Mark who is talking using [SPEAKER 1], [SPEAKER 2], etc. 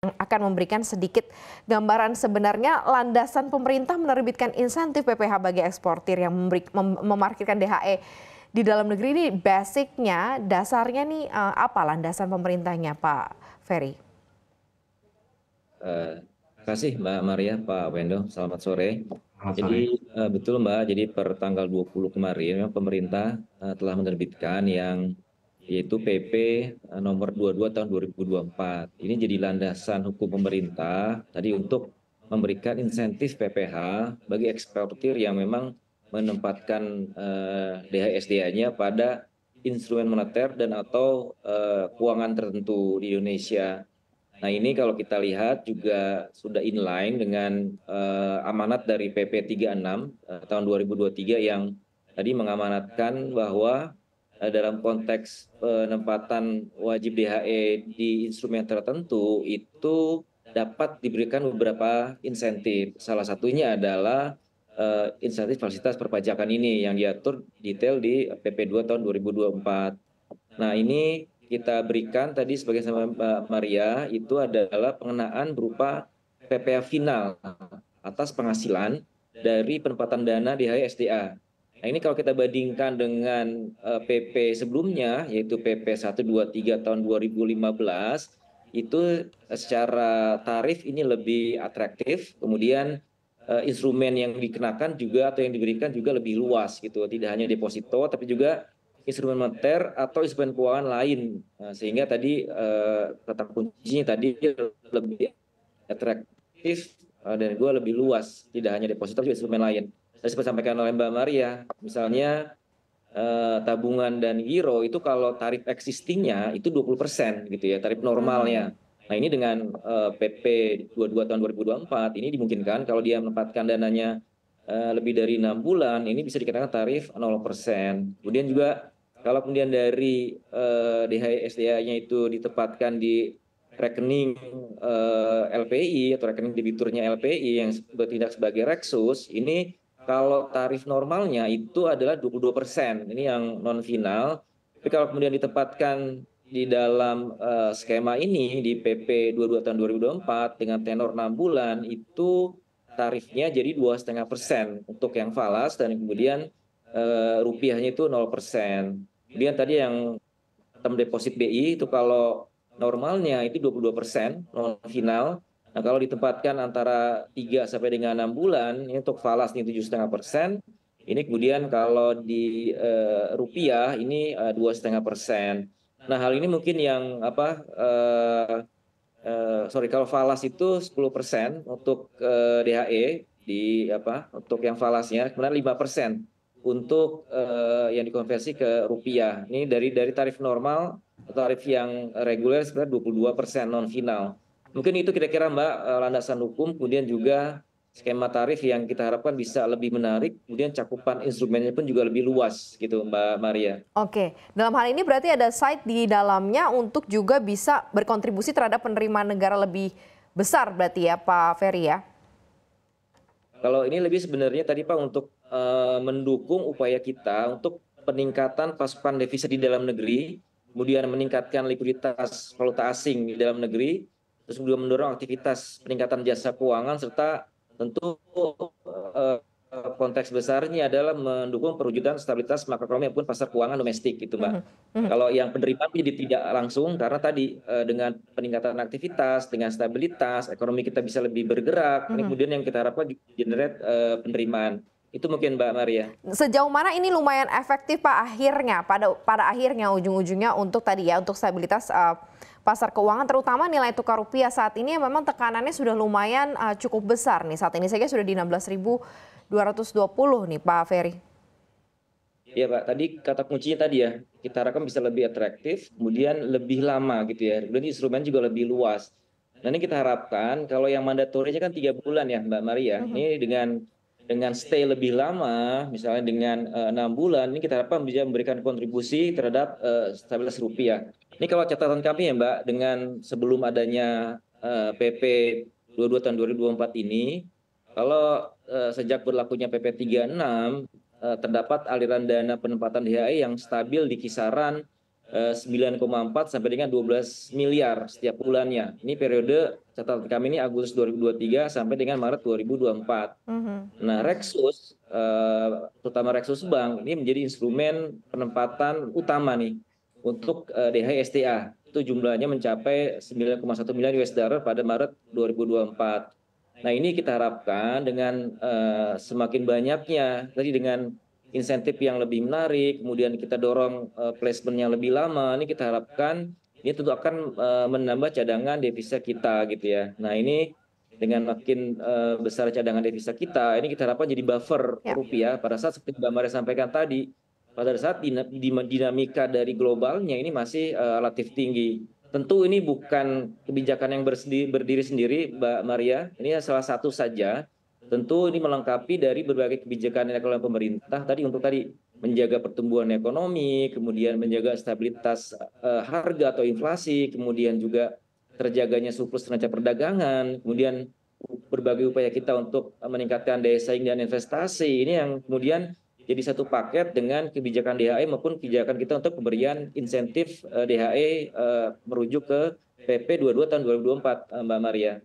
[SPEAKER 1] akan memberikan sedikit gambaran sebenarnya landasan pemerintah menerbitkan insentif PPh bagi eksportir yang memarkirkan DHE di dalam negeri ini basicnya, dasarnya nih apa landasan pemerintahnya Pak Ferry?
[SPEAKER 2] Terima kasih Mbak Maria, Pak Wendo, selamat sore.
[SPEAKER 3] Selamat
[SPEAKER 2] Jadi
[SPEAKER 3] sore.
[SPEAKER 2] betul Mbak, jadi per tanggal 20 kemarin memang pemerintah telah menerbitkan yang yaitu PP nomor 22 tahun 2024. Ini jadi landasan hukum pemerintah tadi untuk memberikan insentif PPh bagi eksportir yang memang menempatkan DHSDA-nya pada instrumen moneter dan atau keuangan tertentu di Indonesia. Nah ini kalau kita lihat juga sudah inline dengan amanat dari PP 36 tahun 2023 yang tadi mengamanatkan bahwa dalam konteks penempatan wajib DHE di instrumen tertentu itu dapat diberikan beberapa insentif. Salah satunya adalah insentif fasilitas perpajakan ini yang diatur detail di PP 2 tahun 2024. Nah ini kita berikan tadi sebagai sama Mbak Maria itu adalah pengenaan berupa PPh final atas penghasilan dari penempatan dana di HSDA. Nah ini kalau kita bandingkan dengan PP sebelumnya yaitu PP 123 tahun 2015 itu secara tarif ini lebih atraktif, kemudian instrumen yang dikenakan juga atau yang diberikan juga lebih luas gitu, tidak hanya deposito tapi juga instrumen moneter atau instrumen keuangan lain, sehingga tadi kata kuncinya tadi lebih atraktif dan gue lebih luas, tidak hanya deposito juga instrumen lain. Dan seperti disampaikan oleh Mbak Maria, misalnya tabungan dan giro itu kalau tarif existingnya itu 20% gitu ya, tarif normalnya. Nah ini dengan PP 22 tahun 2024 ini dimungkinkan kalau dia menempatkan dananya lebih dari 6 bulan ini bisa dikenakan tarif 0%. Kemudian juga kalau kemudian dari DHSDA-nya itu ditempatkan di rekening LPI atau rekening debiturnya LPI yang bertindak sebagai Reksus, ini kalau tarif normalnya itu adalah 22%. Ini yang non final. Tapi kalau kemudian ditempatkan di dalam skema ini di PP 22 tahun 2024 dengan tenor 6 bulan itu tarifnya jadi 2,5% untuk yang falas dan kemudian rupiahnya itu 0%. Kemudian tadi yang term deposit BI itu kalau normalnya itu 22% non final. Nah kalau ditempatkan antara 3 sampai dengan 6 bulan ini untuk falas ini 7,5%. Ini kemudian kalau di rupiah ini 2,5%. Nah hal ini mungkin yang kalau falas itu 10% untuk DHE untuk yang falasnya, kemudian 5% untuk yang dikonversi ke rupiah. Ini dari tarif normal tarif yang reguler sebenarnya 22% non final. Mungkin itu kira-kira Mbak landasan hukum, kemudian juga skema tarif yang kita harapkan bisa lebih menarik, kemudian cakupan instrumennya pun juga lebih luas gitu Mbak Maria.
[SPEAKER 1] Oke, dalam hal ini berarti ada side di dalamnya untuk juga bisa berkontribusi terhadap penerimaan negara lebih besar berarti ya Pak Ferry ya?
[SPEAKER 2] Kalau ini lebih sebenarnya tadi Pak untuk mendukung upaya kita untuk peningkatan pasokan devisa di dalam negeri, kemudian meningkatkan likuiditas valuta asing di dalam negeri, terus kemudian mendorong aktivitas peningkatan jasa keuangan serta tentu konteks besarnya adalah mendukung perwujudan stabilitas makroekonomi maupun pasar keuangan domestik gitu Mbak. Kalau yang penerimaan jadi tidak langsung karena tadi dengan peningkatan aktivitas, dengan stabilitas, ekonomi kita bisa lebih bergerak, kemudian yang kita harapkan generate penerimaan. Itu mungkin Mbak Maria.
[SPEAKER 1] Sejauh mana ini lumayan efektif Pak akhirnya pada akhirnya ujung-ujungnya untuk tadi ya untuk stabilitas pasar keuangan terutama nilai tukar rupiah saat ini yang memang tekanannya sudah lumayan cukup besar nih, saat ini saja sudah di 16.220 nih Pak Ferry.
[SPEAKER 2] Ya Pak, tadi kata kuncinya tadi ya, kita harapkan bisa lebih atraktif, kemudian lebih lama gitu ya, kemudian instrumen juga lebih luas. Nah ini kita harapkan kalau yang mandatorinya kan 3 bulan ya Mbak Maria, ini dengan stay lebih lama, misalnya dengan 6 bulan, ini kita harapkan bisa memberikan kontribusi terhadap stabilitas rupiah. Ini kalau catatan kami ya Mbak, dengan sebelum adanya PP 22 tahun 2024 ini, kalau sejak berlakunya PP 36, terdapat aliran dana penempatan DHE yang stabil di kisaran 9,4 sampai dengan 12 miliar setiap bulannya. Ini periode catatan kami ini Agustus 2023 sampai dengan Maret 2024. Nah, Reksus, terutama Reksus Bank, ini menjadi instrumen penempatan utama nih untuk DHI STA. Itu jumlahnya mencapai 9,1 miliar US dollar pada Maret 2024. Nah, ini kita harapkan dengan semakin banyaknya, tadi dengan insentif yang lebih menarik, kemudian kita dorong placement yang lebih lama, ini kita harapkan ini tentu akan menambah cadangan devisa kita gitu ya. Nah, ini dengan makin besar cadangan devisa kita, ini kita harapkan jadi buffer rupiah pada saat seperti Mbak Maria sampaikan tadi, pada saat dinamika dari globalnya ini masih relatif tinggi. Tentu ini bukan kebijakan yang berdiri sendiri, Mbak Maria, ini salah satu saja. Tentu ini melengkapi dari berbagai kebijakan yang dilakukan pemerintah tadi untuk menjaga pertumbuhan ekonomi, kemudian menjaga stabilitas harga atau inflasi, kemudian juga terjaganya surplus neraca perdagangan, kemudian berbagai upaya kita untuk meningkatkan daya saing dan investasi. Ini yang kemudian jadi satu paket dengan kebijakan DHI maupun kebijakan kita untuk pemberian insentif DHI merujuk ke PP 22 tahun 2024, Mbak Maria.